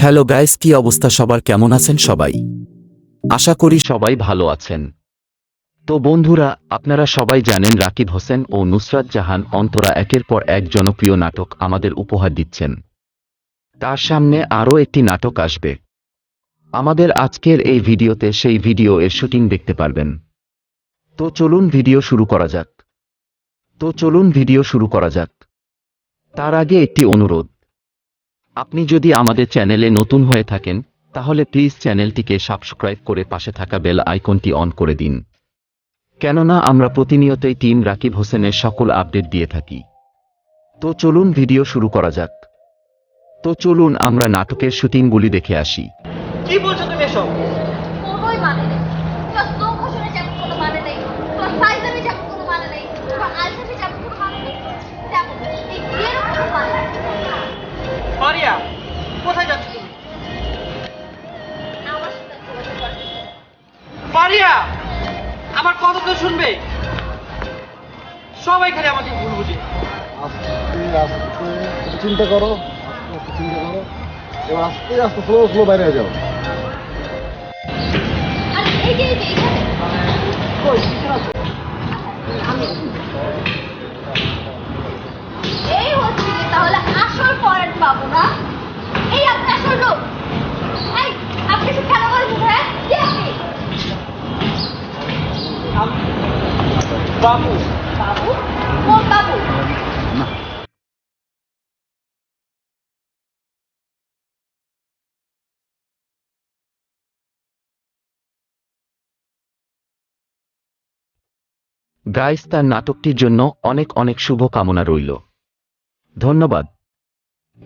Hello guys, কি অবস্থা সবার? কেমন আছেন সবাই? আশা করি সবাই ভালো আছেন। তো বন্ধুরা, আপনারা সবাই জানেন রাকিব হোসেন ও নুসরাত জাহান অন্তরা একের পর এক জনপ্রিয় নাটক আমাদের উপহার দিচ্ছেন। তার সামনে আরও একটি নাটক আসবে। আমাদের আজকের এই ভিডিওতে সেই ভিডিও এর শুটিং দেখতে পারবেন। তো চলুন ভিডিও শুরু করা যাক। তার আগে একটি অনুরোধ, আপনি যদি আমাদের চ্যানেলে নতুন হয়ে থাকেন তাহলে প্লিজ চ্যানেলটিকে সাবস্ক্রাইব করে পাশে থাকা বেল আইকনটি অন করে দিন, কেননা আমরা প্রতিনিয়তই টিম রাকিব হোসেনের সকল আপডেট দিয়ে থাকি। তো চলুন আমরা নাটকের শুটিংগুলি দেখে আসি। কি বলছো তুমি এসব? কোনোই মানে নেই। তোমার স্লো মোশনে যাবে কোনো মানে নেই। তোমার ফাইজলামে যাবে কোনো মানে নেই। তোমার আলসামে যাবে কোনো মানে নেই। তেমন এই বিয়েরও কোনো মানে নেই। মারিয়া, কোথায় যাচ্ছ তুমি? আমার সাথে যোগাযোগ করতে। মারিয়া, আমার কথা তো শুনবে। সবাই খালি আমাকে ভুল বুঝে। আস্তে আস্তে একটু চিন্তা করো, এবার আস্তে আস্তে স্লো স্লো বাইরে যাও। আর এই যে এখানে কই পিছনে আসো। এই হচ্ছে কি তাহলে আসল পয়েন্ট পাবো না? এই আপনি আসল লোক। এই আপনি সব খেলা করে বুঝে কে আপনি? বাবু, বাবু? কোন বাবু? গাইস, তার নাটকটির জন্য অনেক অনেক শুভ কামনা রইল। ধন্যবাদ।